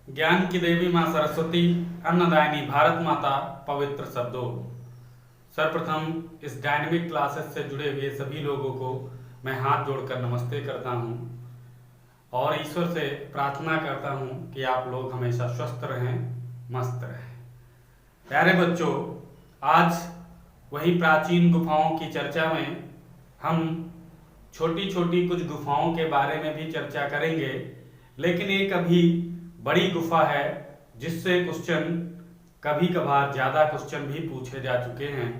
ज्ञान की देवी माँ सरस्वती, अन्नदायिनी भारत माता, पवित्र शब्दों। सर्वप्रथम इस डायनेमिक क्लासेस से जुड़े हुए सभी लोगों को मैं हाथ जोड़कर नमस्ते करता हूँ और ईश्वर से प्रार्थना करता हूँ कि आप लोग हमेशा स्वस्थ रहें, मस्त रहें। प्यारे बच्चों, आज वही प्राचीन गुफाओं की चर्चा में हम छोटी छोटी कुछ गुफाओं के बारे में भी चर्चा करेंगे, लेकिन एक अभी बड़ी गुफा है जिससे क्वेश्चन कभी कभार ज़्यादा क्वेश्चन भी पूछे जा चुके हैं,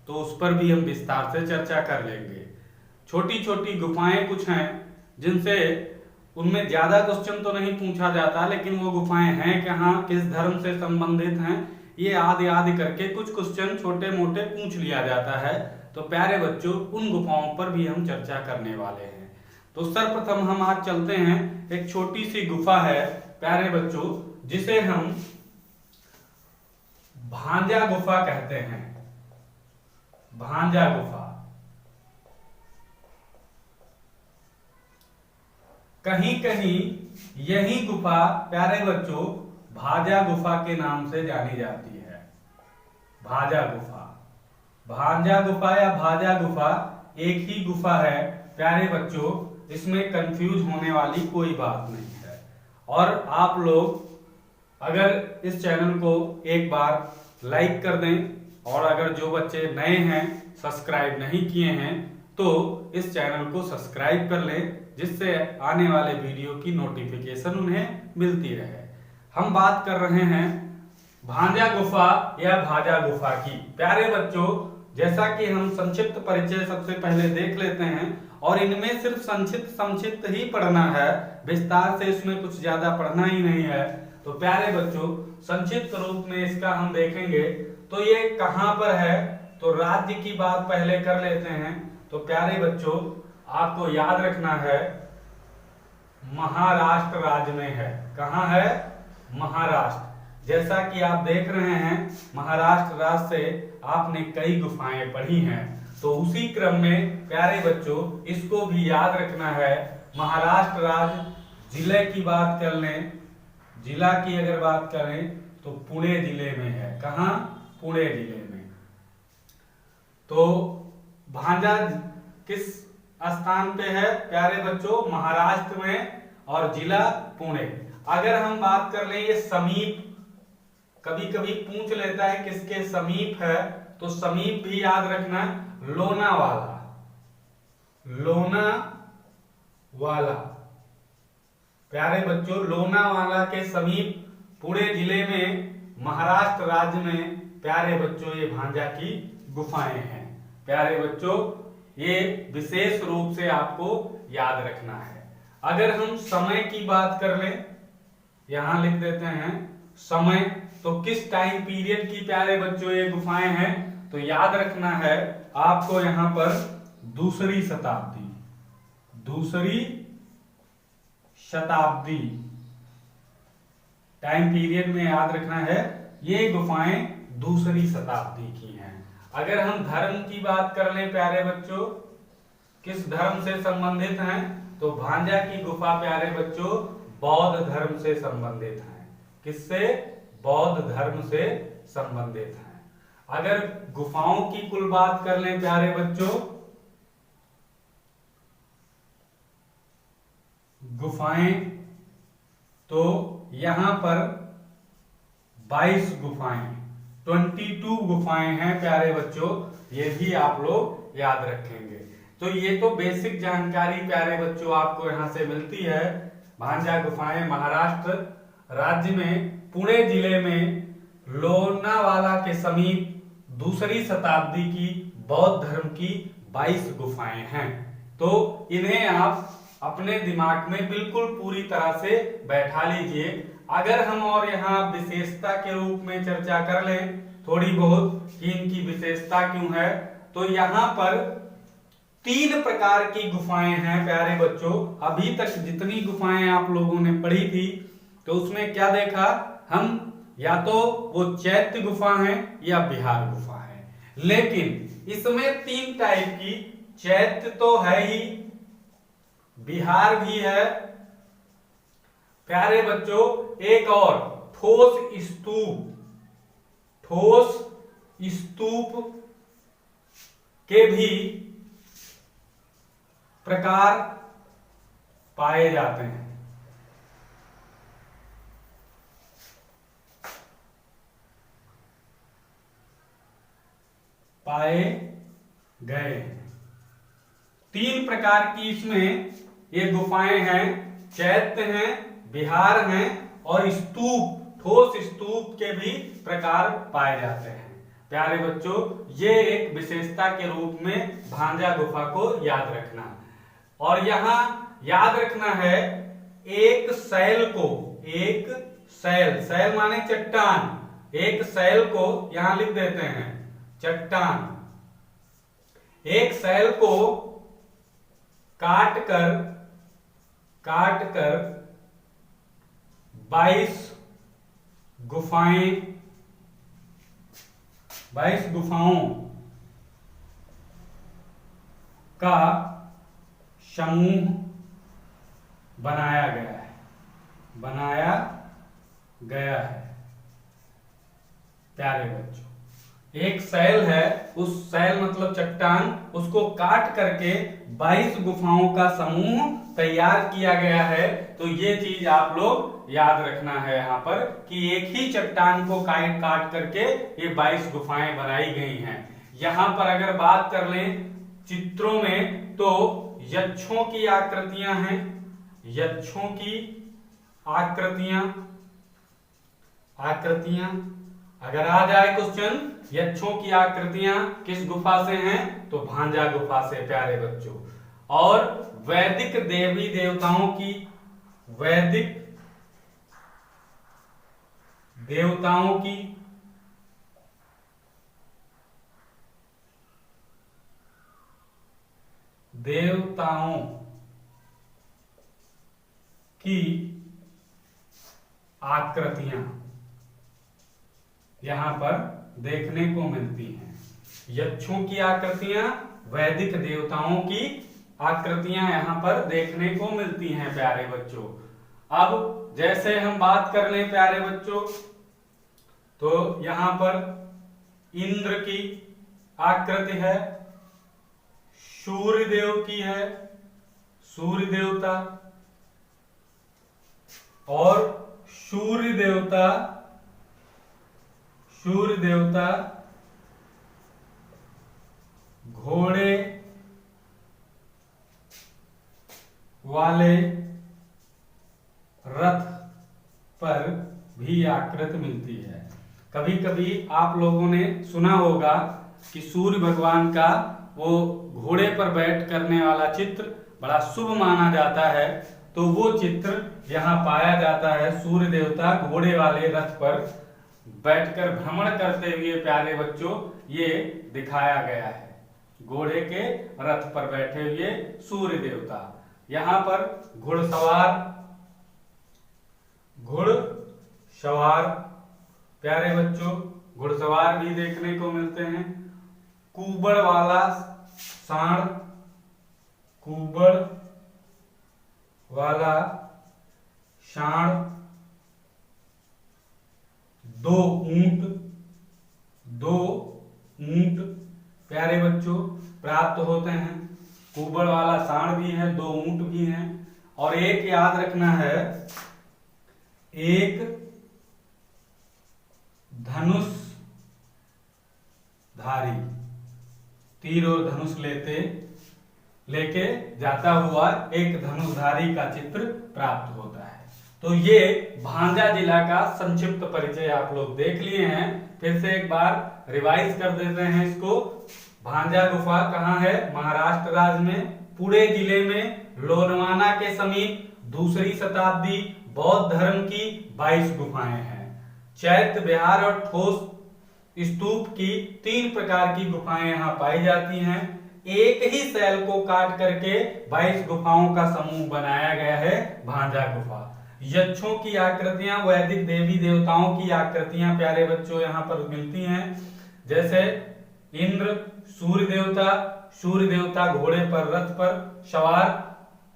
तो उस पर भी हम विस्तार से चर्चा कर लेंगे। छोटी छोटी गुफाएं कुछ हैं जिनसे उनमें ज़्यादा क्वेश्चन तो नहीं पूछा जाता, लेकिन वो गुफाएं हैं कहाँ, किस धर्म से संबंधित हैं, ये आदि आदि करके कुछ क्वेश्चन छोटे मोटे पूछ लिया जाता है। तो प्यारे बच्चों, उन गुफाओं पर भी हम चर्चा करने वाले हैं। तो सर्वप्रथम हम आज चलते हैं, एक छोटी सी गुफा है प्यारे बच्चों जिसे हम भांजा गुफा कहते हैं। भांजा गुफा, कहीं कहीं यही गुफा प्यारे बच्चों भाजा गुफा के नाम से जानी जाती है। भाजा गुफा, भांजा गुफा या भाजा गुफा एक ही गुफा है प्यारे बच्चों, इसमें कंफ्यूज होने वाली कोई बात नहीं है। और आप लोग अगर इस चैनल को एक बार लाइक कर दें और अगर जो बच्चे नए हैं सब्सक्राइब नहीं किए हैं तो इस चैनल को सब्सक्राइब कर लें, जिससे आने वाले वीडियो की नोटिफिकेशन उन्हें मिलती रहे। हम बात कर रहे हैं भांजा गुफा या भाजा गुफा की। प्यारे बच्चों, जैसा कि हम संक्षिप्त परिचय सबसे पहले देख लेते हैं और इनमें सिर्फ संक्षिप्त ही पढ़ना है, विस्तार से इसमें कुछ ज्यादा पढ़ना ही नहीं है। तो प्यारे बच्चों, संक्षिप्त रूप में इसका हम देखेंगे तो ये कहां पर है, तो राज्य की बात पहले कर लेते हैं। तो प्यारे बच्चों, आपको याद रखना है महाराष्ट्र राज्य में है। कहां है? महाराष्ट्र। जैसा कि आप देख रहे हैं महाराष्ट्र राज्य से आपने कई गुफाएं पढ़ी हैं, तो उसी क्रम में प्यारे बच्चों इसको भी याद रखना है। महाराष्ट्र राज्य जिले की बात कर लें, जिला की अगर बात करें तो पुणे जिले में है। कहां? पुणे जिले में। तो भांजा किस स्थान पे है प्यारे बच्चों? महाराष्ट्र में, और जिला पुणे। अगर हम बात कर लें ये समीप, कभी कभी पूछ लेता है किसके समीप है, तो समीप भी याद रखना, लोनावाला। लोनावाला प्यारे बच्चों, लोनावाला के समीप पुणे जिले में महाराष्ट्र राज्य में प्यारे बच्चों ये भांजा की गुफाएं हैं। प्यारे बच्चों, ये विशेष रूप से आपको याद रखना है। अगर हम समय की बात कर लें, यहां लिख देते हैं समय, तो किस टाइम पीरियड की प्यारे बच्चों ये गुफाएं हैं, तो याद रखना है आपको यहां पर दूसरी शताब्दी। दूसरी शताब्दी टाइम पीरियड में याद रखना है, ये गुफाएं दूसरी शताब्दी की हैं। अगर हम धर्म की बात कर लें प्यारे बच्चों, किस धर्म से संबंधित हैं, तो भांजा की गुफा प्यारे बच्चों बौद्ध धर्म से संबंधित हैं। किससे? बौद्ध धर्म से संबंधित हैं। अगर गुफाओं की कुल बात कर लें प्यारे बच्चों, गुफाएं, तो यहां पर 22 गुफाएं, 22 गुफाएं हैं प्यारे बच्चों, ये भी आप लोग याद रखेंगे। तो ये तो बेसिक जानकारी प्यारे बच्चों आपको यहां से मिलती है। भांजा गुफाएं महाराष्ट्र राज्य में पुणे जिले में लोनावाला के समीप दूसरी शताब्दी की बौद्ध धर्म की 22 गुफाएं हैं। तो इन्हें आप अपने दिमाग में बिल्कुल पूरी तरह से बैठा लीजिए। अगर हम और यहाँ विशेषता के रूप में चर्चा कर लें थोड़ी बहुत कि इनकी विशेषता क्यों है, तो यहाँ पर 3 प्रकार की गुफाएं हैं प्यारे बच्चों। अभी तक जितनी गुफाएं आप लोगों ने पढ़ी थी तो उसमें क्या देखा हम, या तो वो चैत्य गुफा है या बिहार गुफा है, लेकिन इसमें 3 टाइप की, चैत्य तो है ही, बिहार भी है प्यारे बच्चों एक और ठोस स्तूप के भी प्रकार पाए जाते हैं। पाए गए 3 प्रकार की इसमें ये गुफाएं हैं, चैत्य हैं, विहार हैं और स्तूप, ठोस स्तूप के भी प्रकार पाए जाते हैं। प्यारे बच्चों ये एक विशेषता के रूप में भांजा गुफा को याद रखना, और यहां याद रखना है एक सैल माने चट्टान, एक सैल को यहां लिख देते हैं चट्टान। एक सैल को काट कर 22 गुफाओं का समूह बनाया गया है। प्यारे बच्चों एक सैल है, उस सैल मतलब चट्टान, उसको काट करके 22 गुफाओं का समूह तैयार किया गया है। तो ये चीज आप लोग याद रखना है यहाँ पर कि एक ही चट्टान को काट करके ये 22 गुफाएं बनाई गई हैं। यहाँ पर अगर बात कर लें चित्रों में तो यक्षों की आकृतियां हैं, यक्षों की आकृतियां अगर आ जाए क्वेश्चन यक्षों की आकृतियां किस गुफा से हैं तो भांजा गुफा से प्यारे बच्चों। और वैदिक देवी देवताओं की आकृतियां यहां पर देखने को मिलती हैं। यक्षों की आकृतियां, वैदिक देवताओं की आकृतियां यहां पर देखने को मिलती हैं प्यारे बच्चों। अब जैसे हम बात कर लें प्यारे बच्चों तो यहां पर इंद्र की आकृति है, सूर्य देव की है, सूर्य देवता, और सूर्य देवता घोड़े वाले रथ पर भी आकृति मिलती है। कभी कभी आप लोगों ने सुना होगा कि सूर्य भगवान का वो घोड़े पर बैठ करने वाला चित्र बड़ा शुभ माना जाता है, तो वो चित्र यहाँ पाया जाता है। सूर्य देवता घोड़े वाले रथ पर बैठकर भ्रमण करते हुए प्यारे बच्चों ये दिखाया गया है, घोड़े के रथ पर बैठे हुए सूर्य देवता। यहाँ पर घुड़सवार प्यारे बच्चों घुड़सवार भी देखने को मिलते हैं। कुबड़ वाला सांड, 2 ऊंट प्यारे बच्चों प्राप्त होते हैं। कुबड़ वाला सांड भी है, 2 ऊंट भी हैं, और एक याद रखना है एक धनुषधारी, तीर और धनुष लेके जाता हुआ एक धनुषधारी का चित्र प्राप्त होता है। तो ये भांजा जिला का संक्षिप्त परिचय आप लोग देख लिए हैं। फिर से एक बार रिवाइज कर देते हैं इसको। भांजा गुफा कहाँ है? महाराष्ट्र राज्य में पुणे जिले में लोनावाला के समीप 2री शताब्दी बौद्ध धर्म की 22 गुफाएं हैं। चैत्य, विहार और ठोस स्तूप की 3 प्रकार की गुफाएं यहाँ पाई जाती हैं। एक ही सैल को काट करके 22 गुफाओं का समूह बनाया गया है भांजा गुफा। यक्षों की आकृतियां, वैदिक देवी देवताओं की आकृतियां प्यारे बच्चों यहाँ पर मिलती हैं, जैसे इंद्र, सूर्य देवता घोड़े पर रथ पर सवार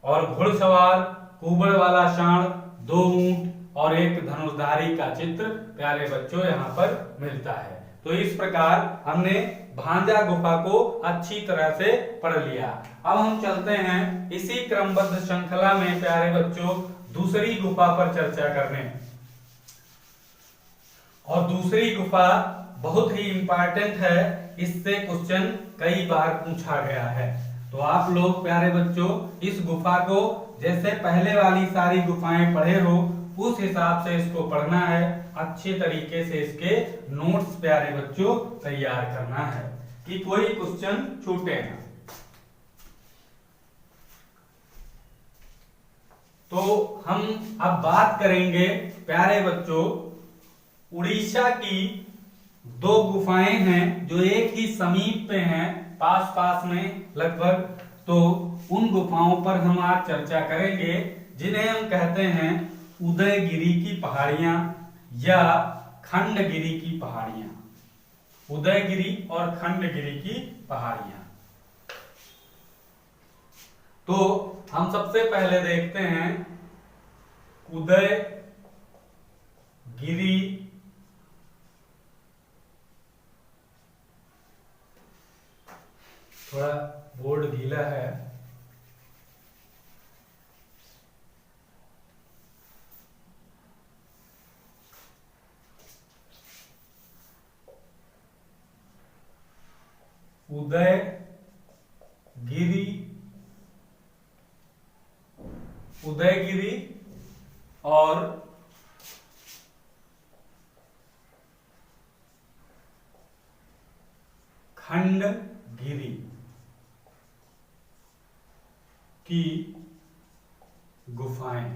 और घुड़सवार, कुबड़ वाला सांड, दो ऊंट और एक धनुषधारी का चित्र प्यारे बच्चों यहाँ पर मिलता है। तो इस प्रकार हमने भांजा गुफा को अच्छी तरह से पढ़ लिया। अब हम चलते हैं इसी क्रमबद्ध श्रृंखला में प्यारे बच्चों दूसरी गुफा पर चर्चा करने। और दूसरी गुफा बहुत ही इंपॉर्टेंट है, इससे क्वेश्चन कई बार पूछा गया है। तो आप लोग प्यारे बच्चों इस गुफा को जैसे पहले वाली सारी गुफाएं पढ़े हो उस हिसाब से इसको पढ़ना है, अच्छे तरीके से इसके नोट्स प्यारे बच्चों तैयार करना है कि कोई क्वेश्चन छूटे ना। तो हम अब बात करेंगे प्यारे बच्चों उड़ीसा की दो गुफाएं हैं जो एक ही समीप पे हैं, पास पास में लगभग। तो उन गुफाओं पर हम आज चर्चा करेंगे जिन्हें हम कहते हैं उदयगिरी की पहाड़ियां या खंडगिरी की पहाड़ियां। उदयगिरी और खंडगिरी की पहाड़ियां। तो हम सबसे पहले देखते हैं उदयगिरी। थोड़ा बोर्ड गीला है। उदयगिरी और खंडगिरी की गुफाएं।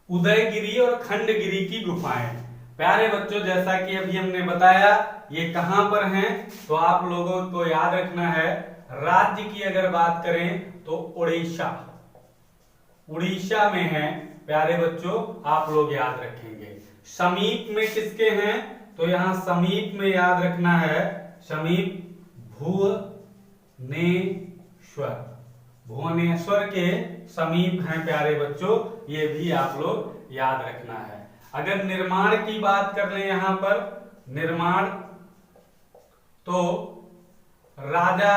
उदयगिरी और खंडगिरी की गुफाएं प्यारे बच्चों जैसा कि अभी हमने बताया ये कहां पर हैं, तो आप लोगों को याद रखना है राज्य की अगर बात करें तो उड़ीसा, उड़ीसा में है प्यारे बच्चों, आप लोग याद रखेंगे। समीप में किसके हैं, तो यहां समीप में याद रखना है समीप भुवनेश्वर के समीप हैं प्यारे बच्चों, ये भी आप लोग याद रखना है। अगर निर्माण की बात कर लें यहां पर निर्माण, तो राजा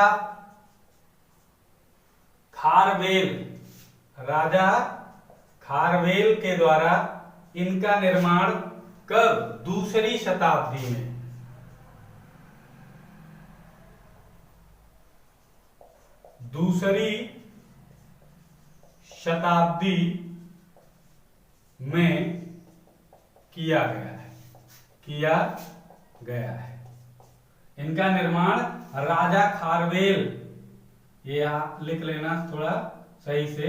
खारवेल के द्वारा इनका निर्माण कब, दूसरी शताब्दी में। दूसरी शताब्दी में किया गया है। इनका निर्माण राजा खारवेल, ये आप लिख लेना थोड़ा सही से,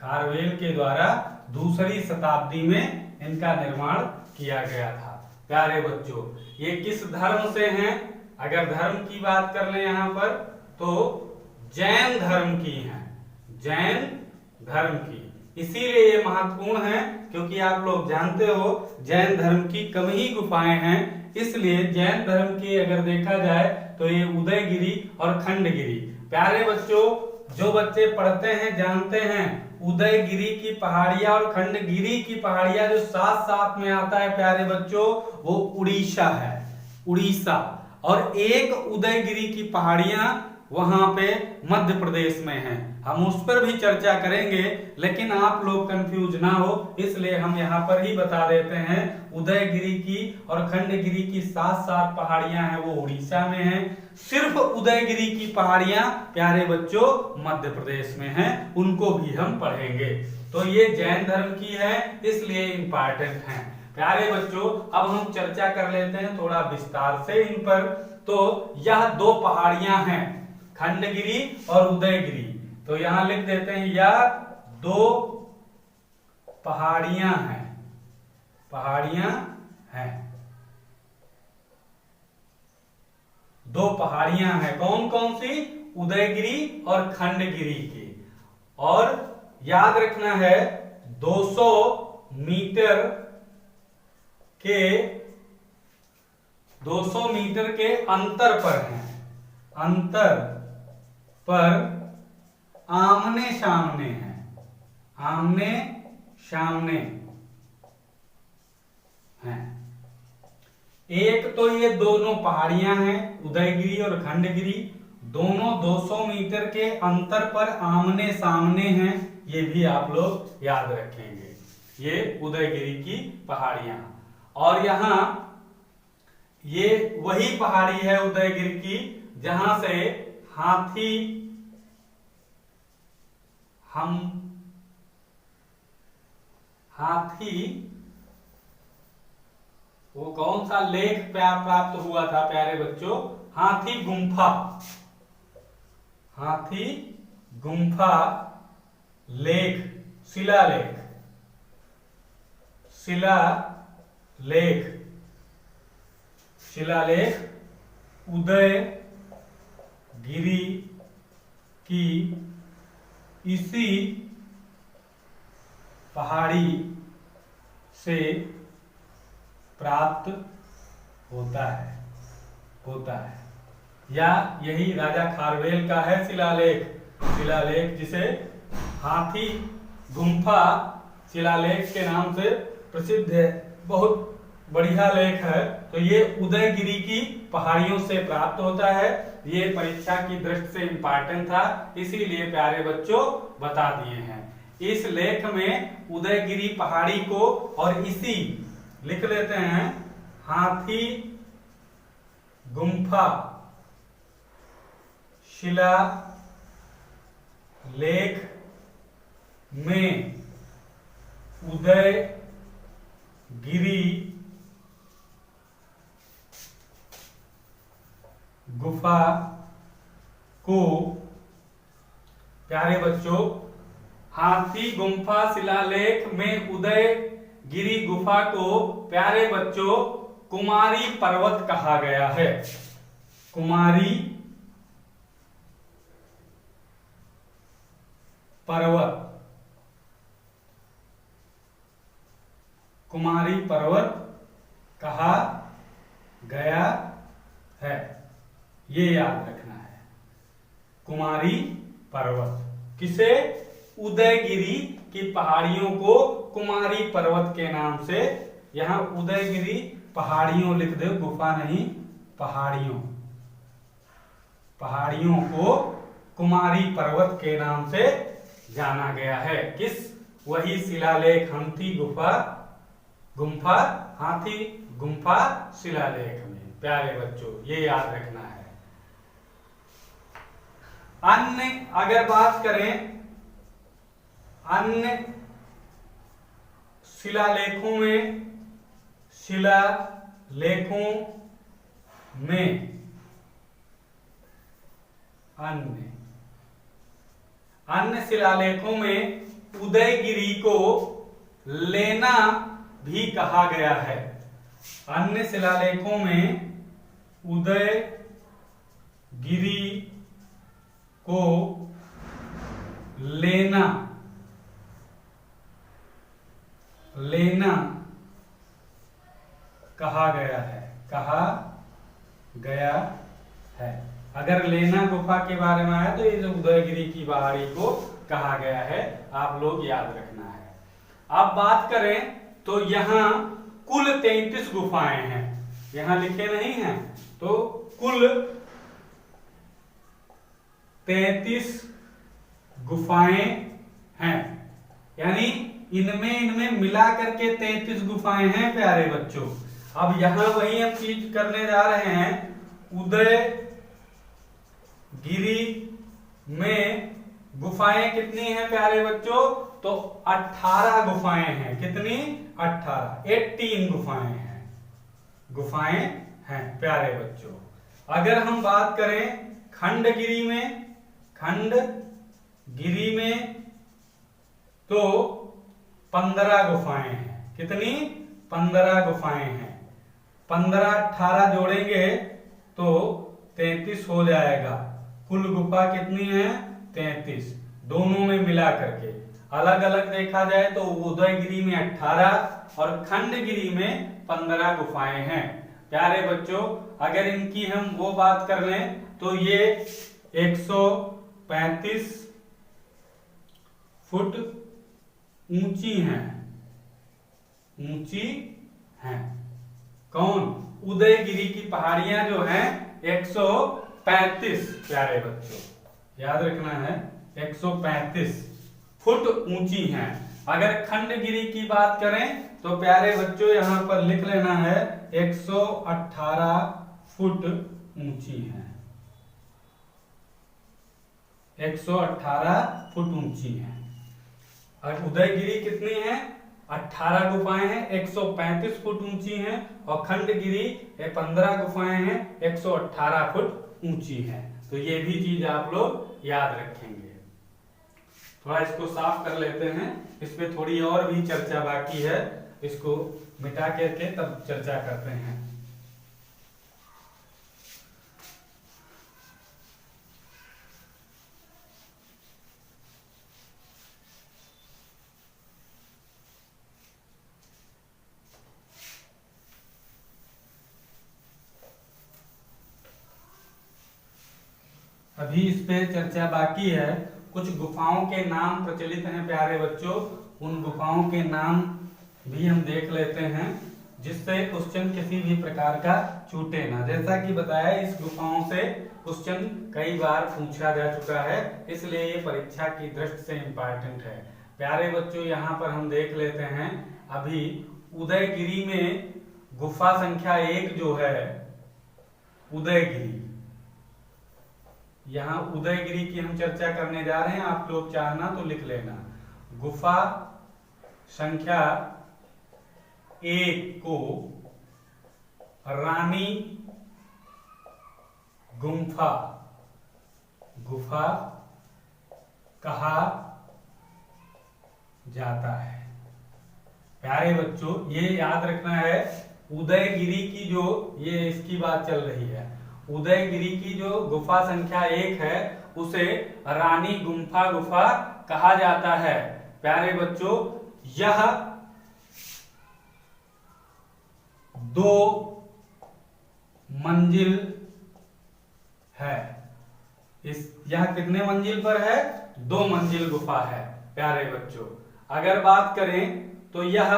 खारवेल के द्वारा दूसरी शताब्दी में इनका निर्माण किया गया था। प्यारे बच्चों ये किस धर्म से हैं, अगर धर्म की बात कर लें यहां पर तो जैन धर्म की हैं, जैन धर्म की। इसीलिए ये महत्वपूर्ण है क्योंकि आप लोग जानते हो जैन धर्म की कम ही गुफाएं हैं, इसलिए जैन धर्म की अगर देखा जाए तो ये उदयगिरी और खंडगिरी। प्यारे बच्चों जो बच्चे पढ़ते हैं जानते हैं उदयगिरी की पहाड़ियां और खंडगिरी की पहाड़ियां जो साथ साथ में आता है प्यारे बच्चों वो उड़ीसा है, उड़ीसा। और एक उदयगिरी की पहाड़ियां वहां पे मध्य प्रदेश में हैं, हम उस पर भी चर्चा करेंगे, लेकिन आप लोग कंफ्यूज ना हो इसलिए हम यहाँ पर ही बता देते हैं उदयगिरी की और खंडगिरी की सात सात पहाड़ियां हैं वो उड़ीसा में हैं, सिर्फ उदयगिरी की पहाड़ियां प्यारे बच्चों मध्य प्रदेश में हैं, उनको भी हम पढ़ेंगे। तो ये जैन धर्म की है इसलिए इंपॉर्टेंट है। प्यारे बच्चों अब हम चर्चा कर लेते हैं थोड़ा विस्तार से इन पर। तो यह दो पहाड़ियां हैं खंडगिरी और उदयगिरी, तो यहां लिख देते हैं यह दो पहाड़ियां हैं, दो पहाड़ियां हैं। कौन कौन सी, उदयगिरी और खंडगिरी की। और याद रखना है 200 मीटर के अंतर पर हैं, अंतर पर आमने सामने हैं, आमने सामने हैं। एक तो ये दोनों पहाड़ियां हैं, उदयगिरी और खंडगिरी, दोनों 200 मीटर के अंतर पर आमने सामने हैं। ये भी आप लोग याद रखेंगे, ये उदयगिरी की पहाड़ियां। और यहां ये वही पहाड़ी है उदयगिरी की जहां से हाथी वो कौन सा लेख प्राप्त हुआ था प्यारे बच्चों? हाथी गुम्फा, हाथी गुम्फा लेख, शिलालेख, शिलालेख, शिलालेख उदयगिरी की इसी पहाड़ी से प्राप्त होता है या यही राजा खारवेल का है शिलालेख, शिलालेख जिसे हाथी गुम्फा शिलालेख के नाम से प्रसिद्ध है, बहुत बढ़िया लेख है। तो ये उदयगिरी की पहाड़ियों से प्राप्त होता है। ये परीक्षा की दृष्टि से इंपॉर्टेंट था, इसीलिए प्यारे बच्चों बता दिए हैं। इस लेख में उदयगिरी पहाड़ी को और इसी लिख लेते हैं हाथी गुम्फा शिला लेख में उदयगिरी गुफा को, प्यारे बच्चों, हाथी गुम्फा शिलालेख में उदयगिरी गुफा को प्यारे बच्चों कुमारी पर्वत कहा गया है। कुमारी पर्वत, कुमारी पर्वत कहा गया है, ये याद रखना है। कुमारी पर्वत किसे? उदयगिरी की पहाड़ियों को कुमारी पर्वत के नाम से, यहां उदयगिरी पहाड़ियों लिख दो, गुफा नहीं, पहाड़ियों, पहाड़ियों को कुमारी पर्वत के नाम से जाना गया है। किस? वही शिलालेख हाथी गुम्फा हाथी गुम्फा शिलालेख में। प्यारे बच्चों ये याद रखना है। अन्य अगर बात करें अन्य शिलालेखों में, शिलालेखों में अन्य शिलालेखों में उदयगिरी को लेना भी कहा गया है। अन्य शिलालेखों में उदयगिरी को लेना कहा गया है। अगर लेना गुफा के बारे में आया तो ये उदयगिरी की पहाड़ी को कहा गया है, आप लोग याद रखना है। अब बात करें तो यहाँ कुल 33 गुफाएं हैं, यहां लिखे नहीं हैं, तो कुल 33 गुफाएं हैं, यानी इनमें मिला करके 33 गुफाएं हैं प्यारे बच्चों। अब यहां वही हम चीज करने जा रहे हैं। उदयगिरी में गुफाएं कितनी हैं प्यारे बच्चों? तो 18 गुफाएं हैं। कितनी? 18 गुफाएं हैं प्यारे बच्चों। अगर हम बात करें खंडगिरी में तो 15 गुफाएं हैं। कितनी? 15 गुफाएं हैं। 15 18 जोड़ेंगे तो 33 हो जाएगा। कुल गुफा कितनी है? 33, दोनों में मिला करके। अलग अलग देखा जाए तो उदयगिरी में 18 और खंडगिरी में 15 गुफाएं हैं। प्यारे बच्चों अगर इनकी हम वो बात कर लें तो ये 135 फुट ऊंची हैं, ऊंची हैं। कौन? उदयगिरी की पहाड़ियां जो हैं 135, प्यारे बच्चों याद रखना है, 135 फुट ऊंची हैं। अगर खंडगिरी की बात करें तो प्यारे बच्चों यहां पर लिख लेना है 118 फुट ऊंची है, 118 फुट ऊंची है। और उदयगिरी कितनी है? 18 गुफाएं हैं, 135 फुट ऊंची हैं। और खंडगिरी 15 गुफाएं हैं, 118 फुट ऊंची हैं। तो ये भी चीज आप लोग याद रखेंगे। थोड़ा इसको साफ कर लेते हैं, इस पे थोड़ी और भी चर्चा बाकी है, इसको मिटा करके तब चर्चा करते हैं। अभी इस पे चर्चा बाकी है। कुछ गुफाओं के नाम प्रचलित हैं प्यारे बच्चों, उन गुफाओं के नाम भी हम देख लेते हैं, जिससे क्वेश्चन किसी भी प्रकार का छूटे ना। जैसा कि बताया, इस गुफाओं से क्वेश्चन कई बार पूछा जा चुका है, इसलिए ये परीक्षा की दृष्टि से इम्पोर्टेंट है। प्यारे बच्चों यहाँ पर हम देख लेते हैं, अभी उदयगिरी में गुफा संख्या 1 जो है उदयगिरी, यहाँ उदयगिरी की हम चर्चा करने जा रहे हैं। आप लोग चाहना तो लिख लेना, गुफा संख्या 1 को रानी गुम्फा गुफा कहा जाता है। प्यारे बच्चों ये याद रखना है, उदयगिरी की जो ये इसकी बात चल रही है, उदयगिरी की जो गुफा संख्या 1 है उसे रानी गुम्फा गुफा कहा जाता है। प्यारे बच्चों यह 2 मंजिल है। यह कितने मंजिल पर है? 2 मंजिल गुफा है प्यारे बच्चों। अगर बात करें तो यह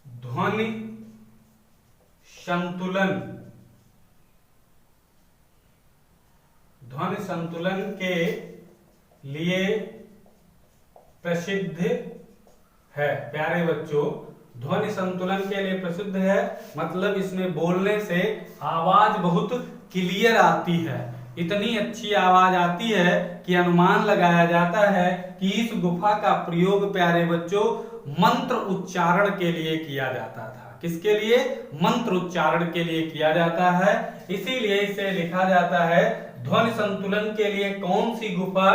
ध्वनि संतुलन के लिए प्रसिद्ध है। प्यारे बच्चों ध्वनि संतुलन के लिए प्रसिद्ध है, मतलब इसमें बोलने से आवाज बहुत क्लियर आती है, इतनी अच्छी आवाज आती है कि अनुमान लगाया जाता है कि इस गुफा का प्रयोग प्यारे बच्चों मंत्र उच्चारण के लिए किया जाता था। किसके लिए? मंत्र उच्चारण के लिए किया जाता है, इसीलिए इसे लिखा जाता है। ध्वनि संतुलन के लिए कौन सी गुफा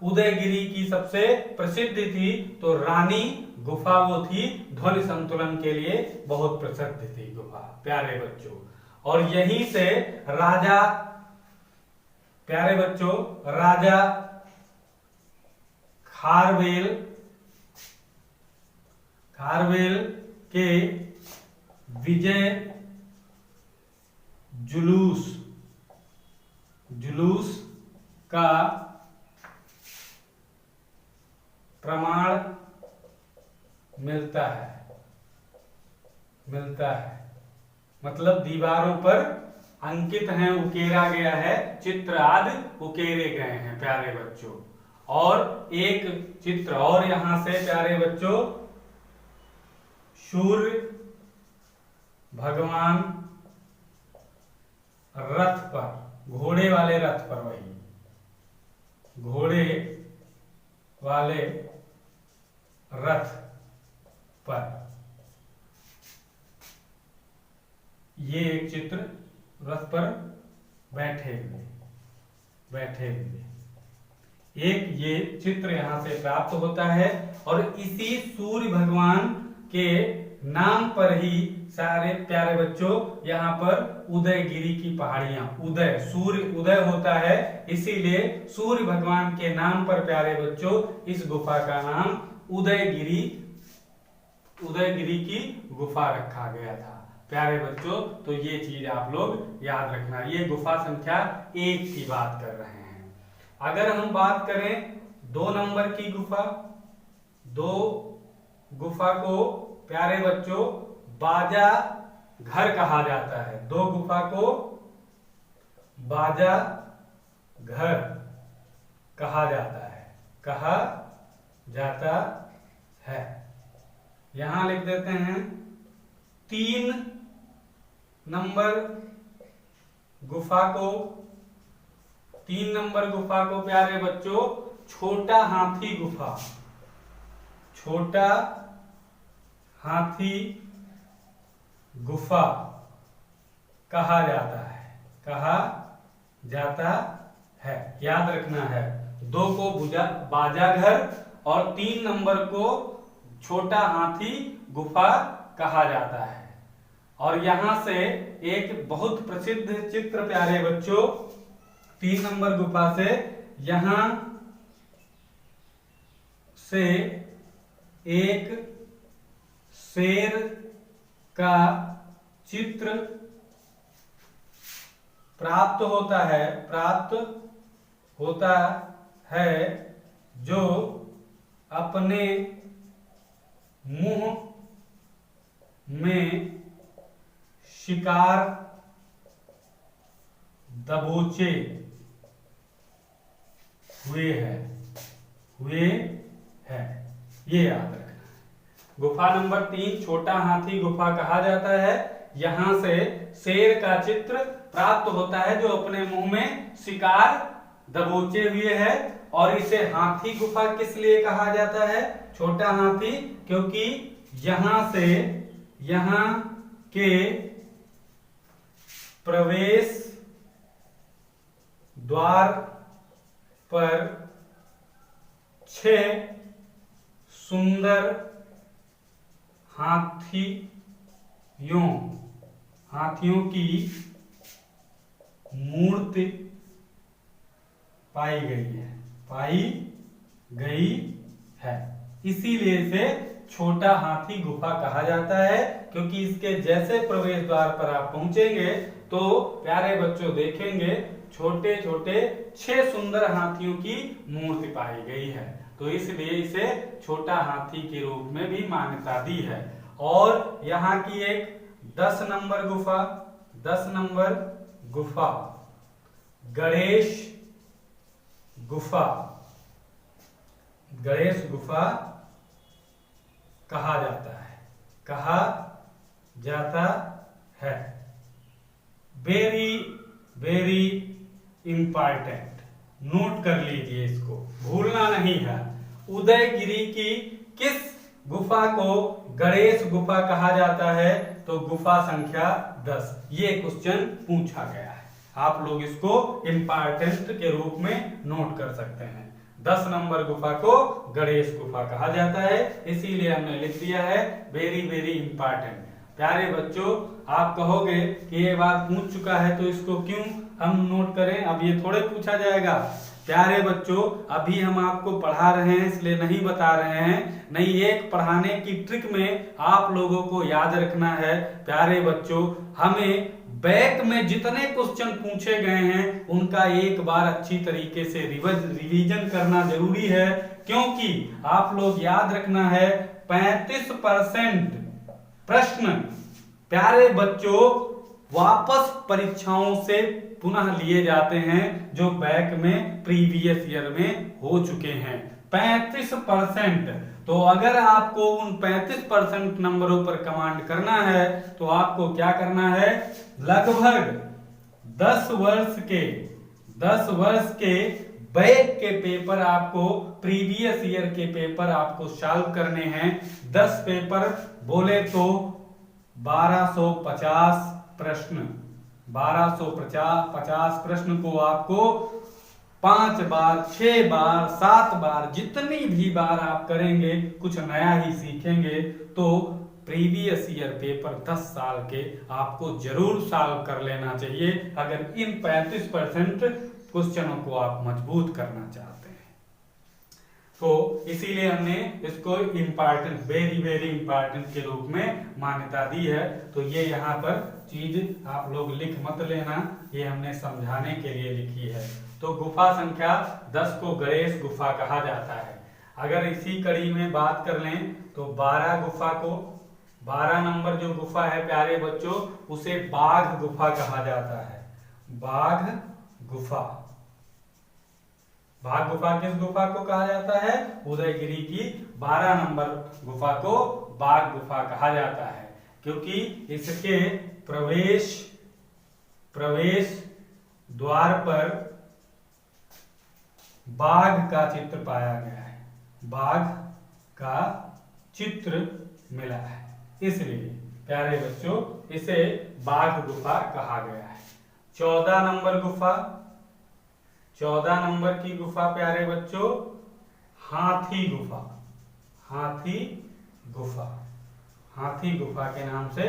उदयगिरी की सबसे प्रसिद्ध थी? तो रानी गुफा वो थी, ध्वनि संतुलन के लिए बहुत प्रसिद्ध थी गुफा प्यारे बच्चों। और यहीं से राजा, प्यारे बच्चों राजा खारवेल के विजय जुलूस का प्रमाण मिलता है। मतलब दीवारों पर अंकित हैं, उकेरा गया है, चित्र आदि उकेरे गए हैं प्यारे बच्चों। और एक चित्र और यहां से प्यारे बच्चों, सूर्य भगवान रथ पर, घोड़े वाले रथ पर, वही घोड़े वाले रथ पर, ये एक चित्र, रथ पर बैठे हुए एक ये चित्र यहां से प्राप्त होता है। और इसी सूर्य भगवान के नाम पर ही सारे प्यारे बच्चों यहाँ पर उदयगिरी की पहाड़ियां, उदय सूर्य उदय होता है, इसीलिए सूर्य भगवान के नाम पर प्यारे बच्चों इस गुफा का नाम उदयगिरी की गुफा रखा गया था प्यारे बच्चों, तो ये चीज आप लोग याद रखना। ये गुफा संख्या 1 की बात कर रहे हैं। अगर हम बात करें 2 नंबर की गुफा, 2 गुफा को प्यारे बच्चों बाजा घर कहा जाता है। 2 गुफा को बाजा घर कहा जाता है। यहां लिख देते हैं 3 नंबर गुफा को, 3 नंबर गुफा को प्यारे बच्चों छोटा हाथी गुफा, छोटा हाथी गुफा कहा जाता है। याद रखना है, 2 को बाजा घर और 3 नंबर को छोटा हाथी गुफा कहा जाता है। और यहां से एक बहुत प्रसिद्ध चित्र प्यारे बच्चों 3 नंबर गुफा से, यहां से एक शेर का चित्र प्राप्त होता है जो अपने मुंह में शिकार दबोचे हुए है। ये याद रखना है। गुफा नंबर 3 छोटा हाथी गुफा कहा जाता है। यहां से शेर का चित्र प्राप्त होता है जो अपने मुंह में शिकार दबोचे हुए है। और इसे हाथी गुफा किस लिए कहा जाता है, छोटा हाथी, क्योंकि यहां के प्रवेश द्वार पर 6 सुंदर हाथियों की मूर्ति पाई गई है। इसीलिए इसे छोटा हाथी गुफा कहा जाता है, क्योंकि इसके जैसे प्रवेश द्वार पर आप पहुंचेंगे तो प्यारे बच्चों देखेंगे छोटे छोटे 6 सुंदर हाथियों की मूर्ति पाई गई है। तो इसलिए इसे छोटा हाथी के रूप में भी मान्यता दी है। और यहाँ की एक 10 नंबर गुफा गणेश गुफा कहा जाता है। वेरी इंपॉर्टेंट, नोट कर लीजिए, इसको भूलना नहीं है। उदयगिरी की किस गुफा को गणेश गुफा कहा जाता है, तो गुफा संख्या 10। ये क्वेश्चन पूछा गया है, आप लोग इसको इंपॉर्टेंट के रूप में नोट कर सकते हैं। 10 नंबर गुफा को गणेश गुफा कहा जाता है, इसीलिए हमने लिख दिया है वेरी इंपॉर्टेंट। प्यारे बच्चों, आप कहोगे कि ये बात पूछ चुका है तो इसको क्यों हम नोट करें, अब ये थोड़े पूछा जाएगा। प्यारे बच्चों, अभी हम आपको पढ़ा रहे हैं इसलिए नहीं बता रहे हैं, नहीं, एक पढ़ाने की ट्रिक में आप लोगों को याद रखना है। प्यारे बच्चों, हमें बैक में जितने क्वेश्चन पूछे गए हैं उनका एक बार अच्छी तरीके से रिवीजन करना जरूरी है, क्योंकि आप लोग याद रखना है 35% प्रश्न प्यारे बच्चों वापस परीक्षाओं से पुनः लिए जाते हैं जो बैक में प्रीवियस ईयर में हो चुके हैं। 35%। तो अगर आपको उन 35% नंबरों पर कमांड करना है तो आपको क्या करना है, लगभग 10 वर्ष के बैक के पेपर आपको, प्रीवियस ईयर के पेपर आपको सॉल्व करने हैं। 10 पेपर बोले तो 1250 प्रश्न, 1250 प्रश्न को आपको 5 बार, 6 बार, 7 बार, जितनी भी बार आप करेंगे कुछ नया ही सीखेंगे। तो प्रीवियस ईयर पेपर 10 साल के आपको जरूर सॉल्व कर लेना चाहिए अगर इन 35% क्वेश्चनों को आप मजबूत करना चाहते हैं। तो इसीलिए हमने इसको इम्पॉर्टेंट, वेरी वेरी इम्पॉर्टेंट के रूप में मान्यता दी है। तो ये यहाँ पर चीज आप लोग लिख मत लेना, ये हमने समझाने के लिए लिखी है। तो गुफा संख्या 10 को गणेश गुफा कहा जाता है। अगर इसी कड़ी में बात कर लें तो 12 गुफा को, 12 नंबर जो गुफा है प्यारे बच्चों, उसे बाघ गुफा कहा जाता है। बाघ गुफा, बाघ गुफा किस गुफा को कहा जाता है? उदयगिरी की 12 नंबर गुफा को बाघ गुफा कहा जाता है, क्योंकि इसके प्रवेश द्वार पर बाघ का चित्र पाया गया है, बाघ का चित्र मिला है, इसलिए प्यारे बच्चों इसे बाघ गुफा कहा गया है। 14 नंबर गुफा, 14 नंबर की गुफा प्यारे बच्चों हाथी गुफा, हाथी गुफा, हाथी गुफा के नाम से।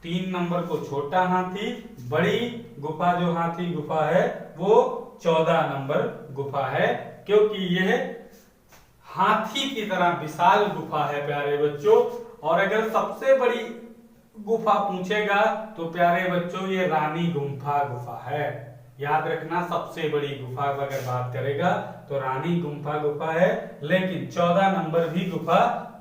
3 नंबर को छोटा हाथी, बड़ी गुफा जो हाथी गुफा है वो 14 नंबर गुफा है, क्योंकि यह हाथी की तरह विशाल गुफा है प्यारे बच्चों। और अगर सबसे बड़ी गुफा पूछेगा तो प्यारे बच्चों ये रानी गुम्फा गुफा है। याद रखना, सबसे बड़ी गुफा अगर बात करेगा तो रानी गुम्फा गुफा है, लेकिन 14 नंबर भी गुफा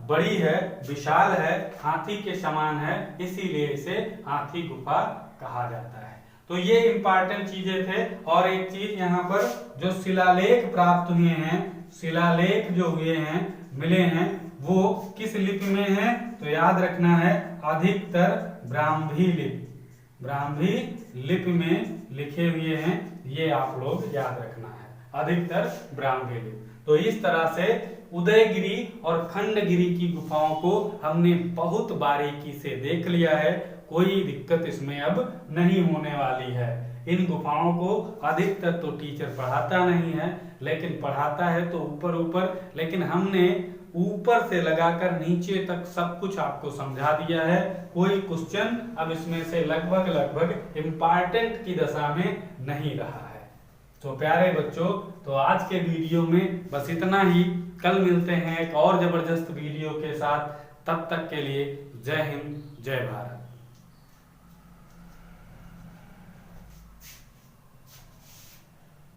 बड़ी है, विशाल है, हाथी के समान है, इसीलिए इसे हाथी गुफा कहा जाता है। तो ये इंपॉर्टेंट चीजें थे। और एक चीज यहाँ पर जो शिलालेख प्राप्त हुए हैं, शिलालेख जो हुए हैं, मिले हैं, वो किस लिपि में है? तो याद रखना है अधिकतर ब्राह्मी लिपि, ब्राह्मी लिपि में लिखे हुए हैं, ये आप लोग याद रखना है, अधिकतर ब्राह्मी लिपि। तो इस तरह से उदयगिरी और खंडगिरी की गुफाओं को हमने बहुत बारीकी से देख लिया है, कोई दिक्कत इसमें अब नहीं होने वाली है। इन गुफाओं को अधिकतर तो टीचर पढ़ाता नहीं है, लेकिन पढ़ाता है तो ऊपर ऊपर, लेकिन हमने ऊपर से लगाकर नीचे तक सब कुछ आपको समझा दिया है। कोई क्वेश्चन अब इसमें से लगभग इम्पॉर्टेंट की दशा में नहीं रहा है। तो प्यारे बच्चों, तो आज के वीडियो में बस इतना ही। कल मिलते हैं एक और जबरदस्त वीडियो के साथ, तब तक के लिए जय हिंद, जय भारत।